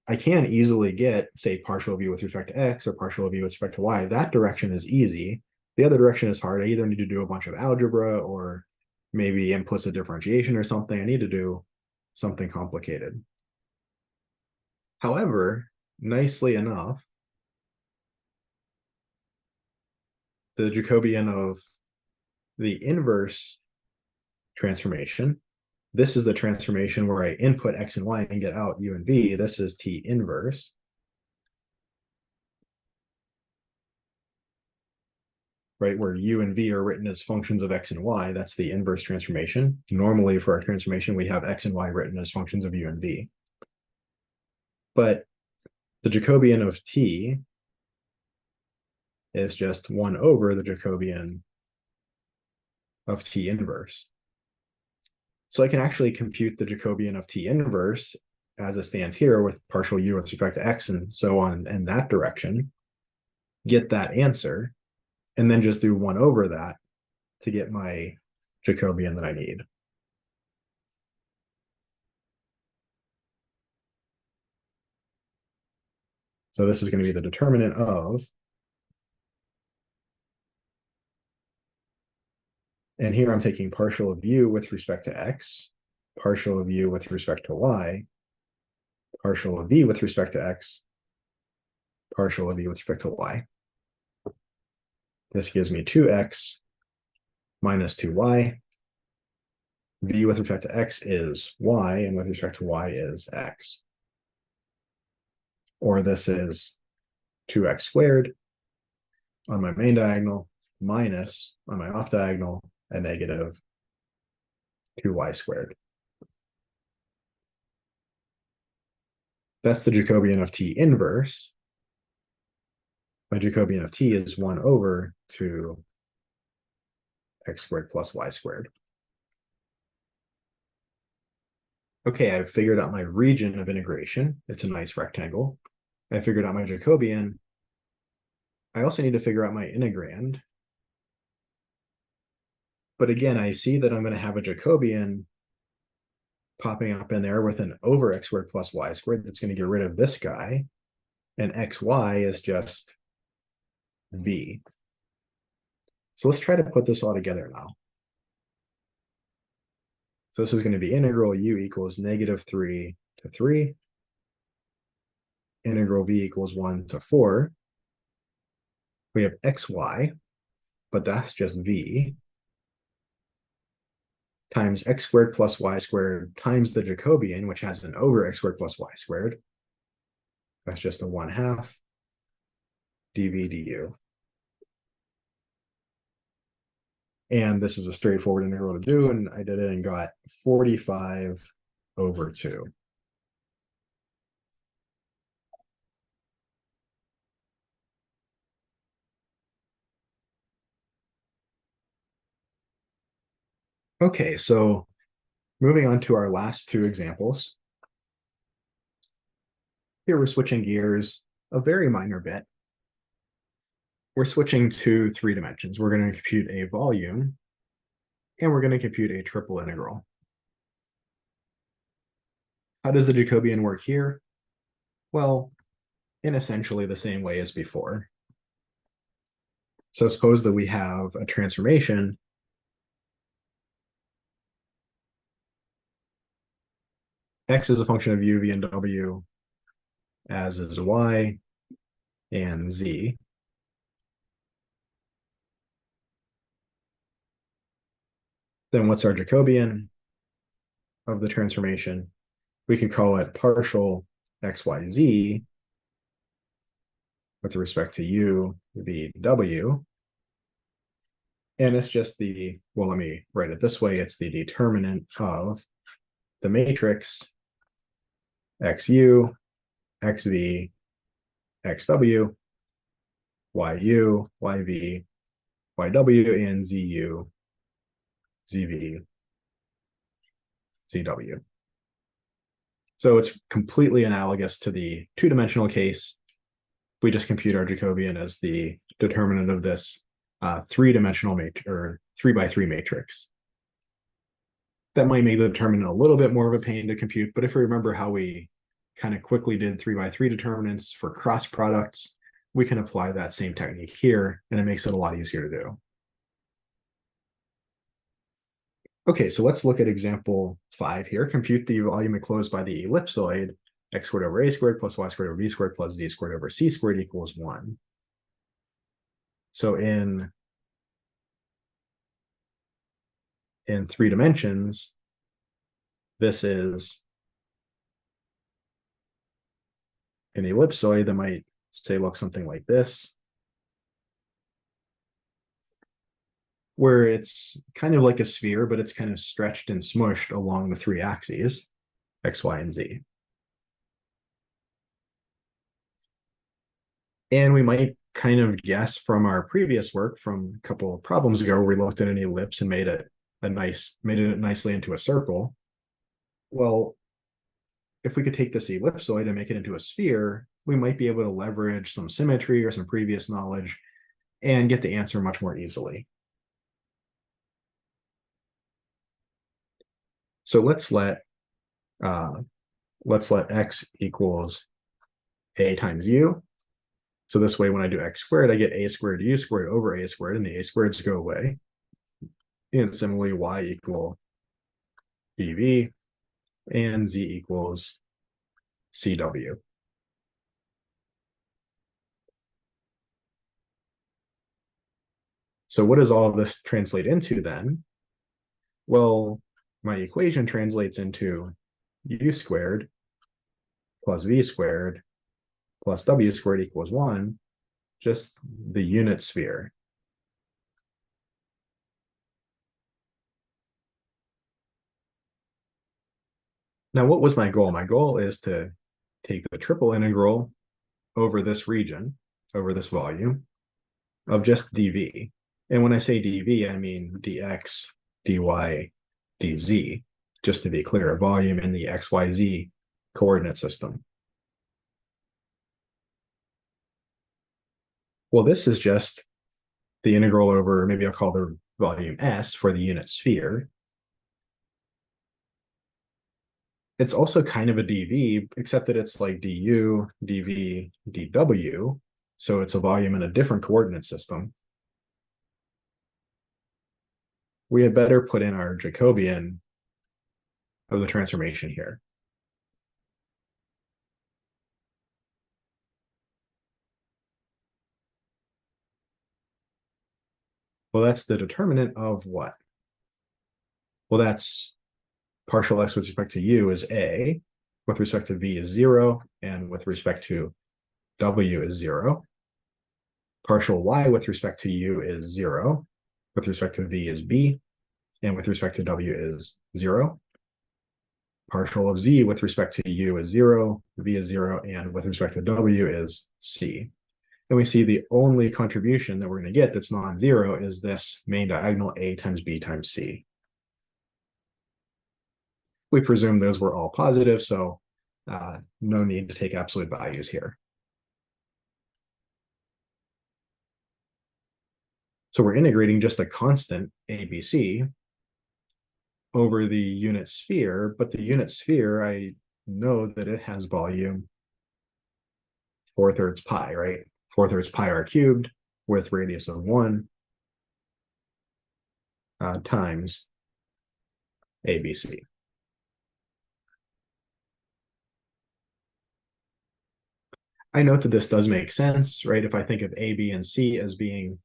I can easily get, say, partial of u with respect to x or partial of u with respect to y. That direction is easy. The other direction is hard. I either need to do a bunch of algebra or maybe implicit differentiation or something. I need to do something complicated. However, nicely enough, the Jacobian of the inverse transformation, this is the transformation where I input x and y and get out u and v. This is T inverse. Right, where u and v are written as functions of x and y. That's the inverse transformation. Normally, for our transformation, we have x and y written as functions of u and v. But the Jacobian of t is just 1 over the Jacobian of t inverse. So I can actually compute the Jacobian of t inverse as it stands here with partial u with respect to x and so on in that direction, get that answer, and then just do 1 over that to get my Jacobian that I need. So this is going to be the determinant of, and here I'm taking partial of u with respect to x, partial of u with respect to y, partial of v with respect to x, partial of v with respect to y. This gives me 2x minus 2y. V with respect to x is y, and with respect to y is x. Or this is 2x squared on my main diagonal minus on my off diagonal a negative 2y squared. That's the Jacobian of t inverse. My Jacobian of t is 1 over 2 x squared plus y squared. Okay, I've figured out my region of integration. It's a nice rectangle. I figured out my Jacobian. I also need to figure out my integrand. But again, I see that I'm going to have a Jacobian popping up in there with an over x squared plus y squared that's going to get rid of this guy. And xy is just v. So let's try to put this all together now. So this is going to be integral u equals negative 3 to 3. Integral v equals 1 to 4. We have xy, but that's just v, times x squared plus y squared times the Jacobian, which has an over x squared plus y squared. That's just a 1/2 dv du. And this is a straightforward integral to do, and I did it and got 45 over 2. Okay, so moving on to our last two examples. Here we're switching gears a very minor bit. We're switching to 3 dimensions. We're going to compute a volume, and we're going to compute a triple integral. How does the Jacobian work here? Well, in essentially the same way as before. So suppose that we have a transformation x is a function of u, v, and w, as is y and z. Then what's our Jacobian of the transformation? We can call it partial xyz with respect to u, v, w. And it's just the, well, let me write it this way. It's the determinant of the matrix xu, xv, xw, yu, yv, yw, and zu, zv, zw. So it's completely analogous to the two-dimensional case. We just compute our Jacobian as the determinant of this three-dimensional matrix or 3x3 matrix. That might make the determinant a little bit more of a pain to compute, but if we remember how we kind of quickly did 3x3 determinants for cross products, we can apply that same technique here, and it makes it a lot easier to do. Okay, so let's look at example 5 here. Compute the volume enclosed by the ellipsoid x squared over a squared plus y squared over b squared plus z squared over c squared equals 1. So in 3 dimensions, this is an ellipsoid that might say look something like this, where it's kind of like a sphere, but it's kind of stretched and smushed along the 3 axes, x, y, and z. And we might kind of guess from our previous work from a couple of problems ago where we looked at an ellipse and made it nicely into a circle. Well, if we could take this ellipsoid and make it into a sphere, we might be able to leverage some symmetry or some previous knowledge and get the answer much more easily. So let's let x equals a times u. So this way, when I do x squared, I get a squared u squared over a squared, and the a squareds go away. And similarly, y equal bv. and z equals CW. So what does all of this translate into then? Well, my equation translates into u squared plus v squared plus w squared equals 1, just the unit sphere. Now, what was my goal? My goal is to take the triple integral over this region, over this volume, of just dv. And when I say dv, I mean dx, dy, dz, just to be clear, a volume in the xyz coordinate system. Well, this is just the integral over, maybe I'll call the volume S for the unit sphere. It's also kind of a dv, except that it's like du, dv, dw. So it's a volume in a different coordinate system. We had better put in our Jacobian of the transformation here. Well, that's the determinant of what? Well, that's partial x with respect to u is a, with respect to v is 0, and with respect to w is 0. Partial y with respect to u is 0, with respect to v is b, and with respect to w is 0. Partial of z with respect to u is 0, v is 0, and with respect to w is c. And we see the only contribution that we're going to get that's non-zero is this main diagonal a times b times c. We presume those were all positive, so no need to take absolute values here. So we're integrating just a constant ABC over the unit sphere, but the unit sphere, I know that it has volume 4/3 pi, right? 4/3 pi r cubed with radius of 1 times ABC. I note that this does make sense, right? If I think of A, B, and C as being,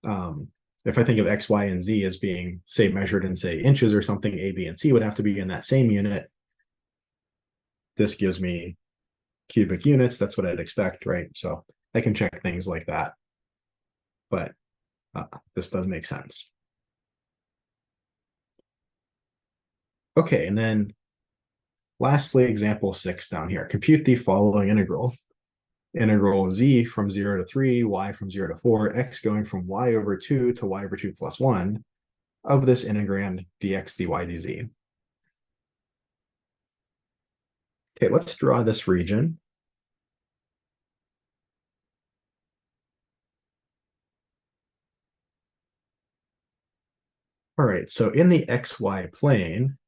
if I think of X, Y, and Z as being, say, measured in, say, inches or something, A, B, and C would have to be in that same unit. This gives me cubic units. That's what I'd expect, right? So I can check things like that. But this does make sense. Okay, and then lastly, example 6 down here. Compute the following integral. Integral z from 0 to 3, y from 0 to 4, x going from y over 2 to y over 2 plus 1 of this integrand dx, dy, dz. Okay, let's draw this region. All right, so in the xy plane,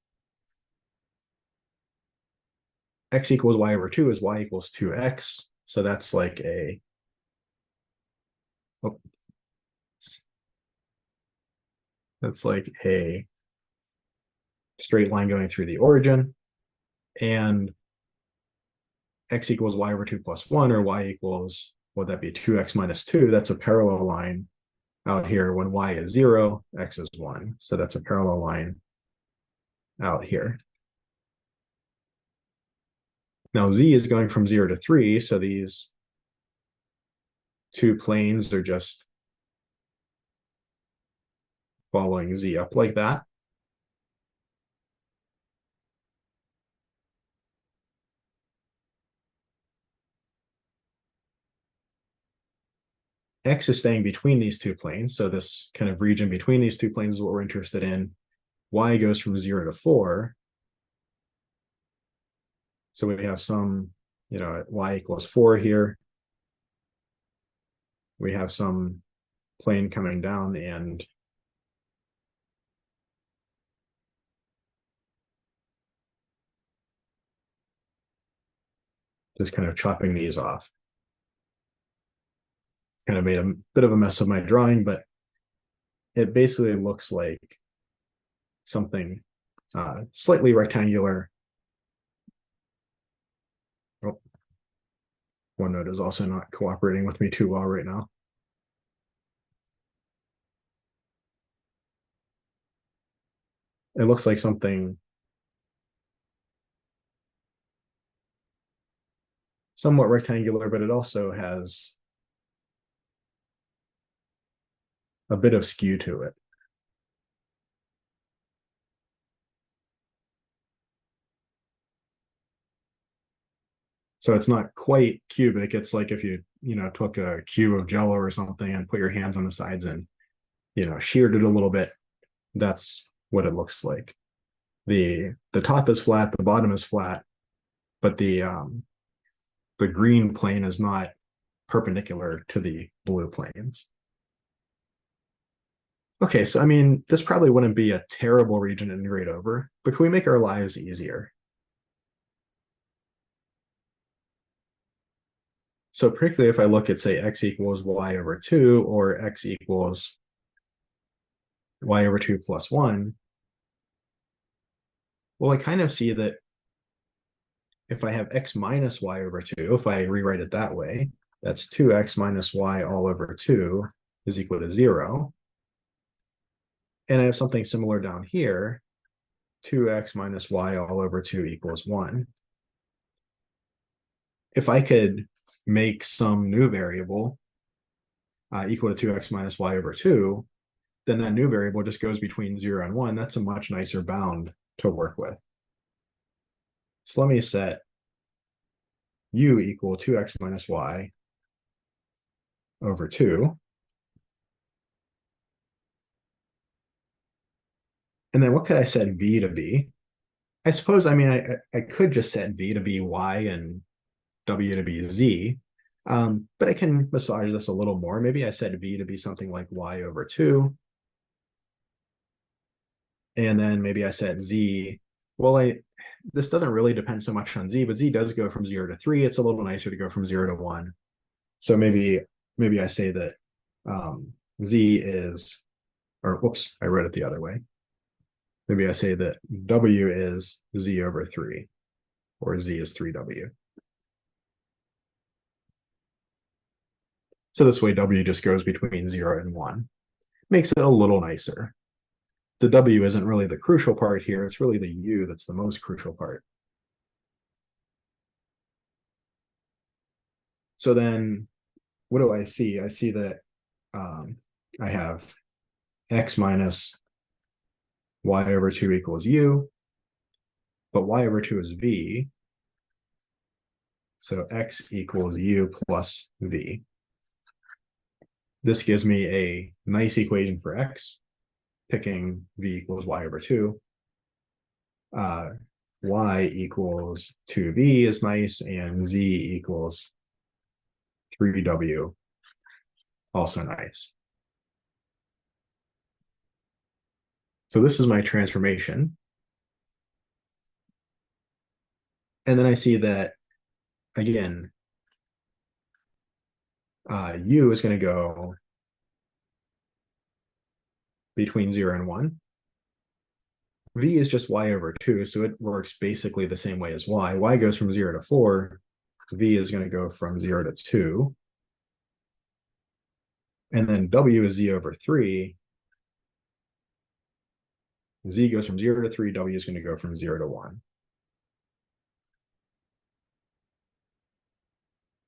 x equals y over 2 is y equals 2x. So that's like a, oh, that's like a straight line going through the origin. And x equals y over 2 plus 1, or y equals, would that be 2x minus 2? That's a parallel line out here. When y is 0, x is 1. So that's a parallel line out here. Now z is going from 0 to 3, so these two planes are just following z up like that. X is staying between these two planes, so this kind of region between these two planes is what we're interested in. Y goes from 0 to 4. So we have some, y equals 4 here. We have some plane coming down and just kind of chopping these off. Kind of made a bit of a mess of my drawing, but it basically looks like something slightly rectangular OneNote is also not cooperating with me too well right now. It looks like something somewhat rectangular, but it also has a bit of skew to it. So it's not quite cubic. It's like if you took a cube of Jello or something and put your hands on the sides and sheared it a little bit. That's what it looks like. The top is flat, the bottom is flat, but the green plane is not perpendicular to the blue planes. Okay, so I mean, this probably wouldn't be a terrible region to integrate over, but can we make our lives easier? So particularly if I look at, say, x equals y over 2 or x equals y over 2 plus 1, well, I kind of see that if I have x minus y over 2, if I rewrite it that way, that's 2x minus y all over 2 is equal to 0. And I have something similar down here, 2x minus y all over 2 equals 1. If I could make some new variable equal to 2x minus y over 2, then that new variable just goes between 0 and 1. That's a much nicer bound to work with. So let me set u equal 2x minus y over 2. And then what could I set v to be? I suppose, I mean, I could just set v to be y and w to be z, but I can massage this a little more. Maybe I set v to be something like y over 2. And then maybe I set z. Well, this doesn't really depend so much on z, but z does go from 0 to 3. It's a little nicer to go from 0 to 1. So maybe I say that z is, or whoops, I wrote it the other way. Maybe I say that w is z over 3, or z is 3w. So this way w just goes between 0 and 1. Makes it a little nicer. The w isn't really the crucial part here. It's really the u that's the most crucial part. So then what do I see? I see that I have x minus y over 2 equals u, but y over 2 is v. So x equals u plus v. This gives me a nice equation for x, picking v equals y over 2. Y equals 2v is nice, and z equals 3w, also nice. So this is my transformation. And then I see that, again, u is going to go between 0 and 1. V is just y over 2, so it works basically the same way as y. Y goes from 0 to 4. V is going to go from 0 to 2. And then w is z over 3. Z goes from 0 to 3. W is going to go from 0 to 1.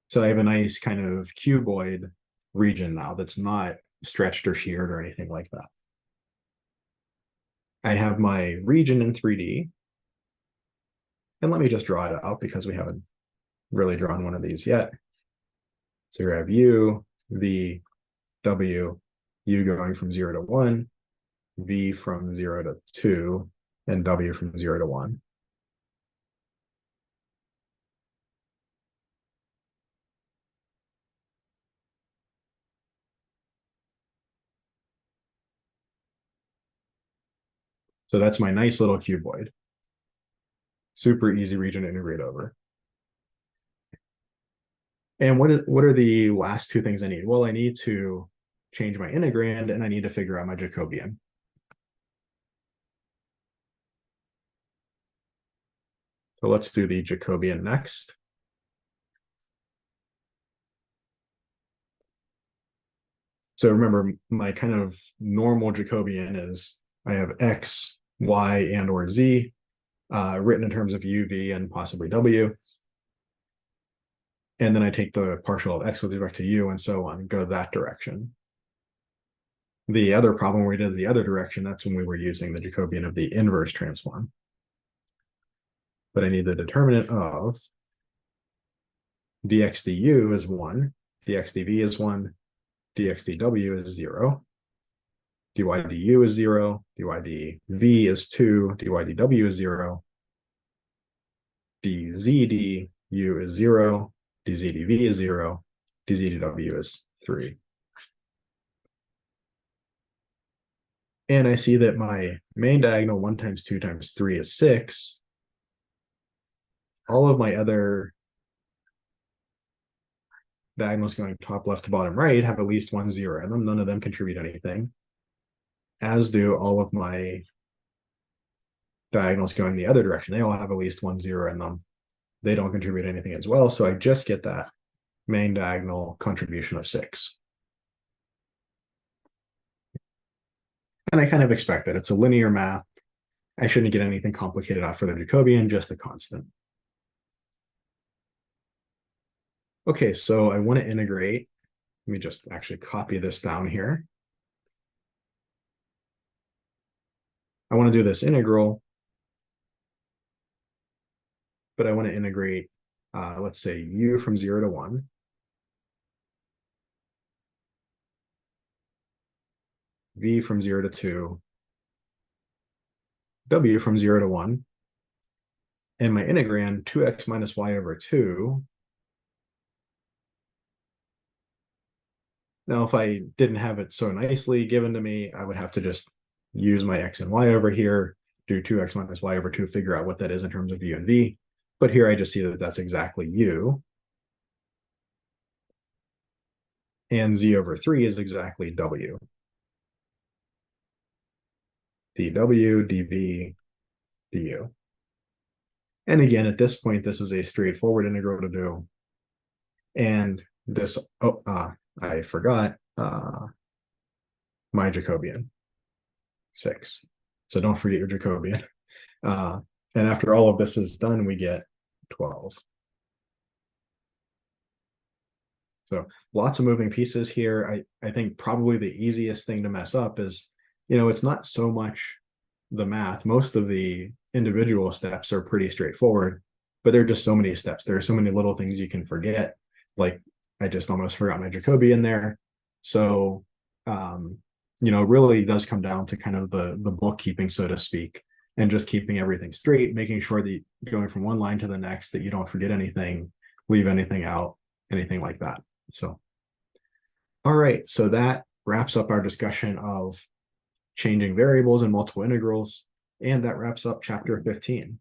So I have a nice kind of cuboid region now that's not stretched or sheared or anything like that. I have my region in 3D. And let me just draw it out because we haven't really drawn one of these yet. So we have u, v, w, u going from 0 to 1, v from 0 to 2, and w from 0 to 1. So that's my nice little cuboid. Super easy region to integrate over. And what are the last two things I need? Well, I need to change my integrand, and I need to figure out my Jacobian. So let's do the Jacobian next. So remember, my kind of normal Jacobian is I have x, y, and or z written in terms of u, v, and possibly w. And then I take the partial of x with respect to u and so on, and go that direction. The other problem where we did the other direction, that's when we were using the Jacobian of the inverse transform. But I need the determinant of dx du is 1, dx dv is 1, dx dw is 0, dy du is 0, dy dv is 2, dy dw is 0, dz du is 0, dz dv is 0, dz dw is 3. And I see that my main diagonal 1 times 2 times 3 is 6. All of my other diagonals going top left to bottom right have at least 1 0 in them. None of them contribute anything, as do all of my diagonals going the other direction. They all have at least 1 0 in them. They don't contribute anything as well. So I just get that main diagonal contribution of 6. And I kind of expect that. It's a linear math. I shouldn't get anything complicated out for the Jacobian, just the constant. Okay, so I want to integrate. Let me just actually copy this down here. I want to do this integral, but I want to integrate, let's say, u from 0 to 1. V from 0 to 2. W from 0 to 1. And my integrand, 2x minus y over 2. Now, if I didn't have it so nicely given to me, I would have to just use my x and y over here, do 2x minus y over 2, figure out what that is in terms of u and v. But here I just see that that's exactly u. And z over 3 is exactly w. dw, dv, du. And again, at this point, this is a straightforward integral to do. And this, I forgot my Jacobian, 6. So don't forget your Jacobian. And after all of this is done, we get 12. So lots of moving pieces here. I think probably the easiest thing to mess up is, it's not so much the math. Most of the individual steps are pretty straightforward, but there are just so many steps. There are so many little things you can forget. Like I just almost forgot my Jacobian there. So, it really does come down to kind of the bookkeeping, so to speak, and just keeping everything straight, making sure that going from one line to the next, that you don't forget anything, leave anything out, anything like that. So, all right. So that wraps up our discussion of changing variables and multiple integrals. And that wraps up chapter 15.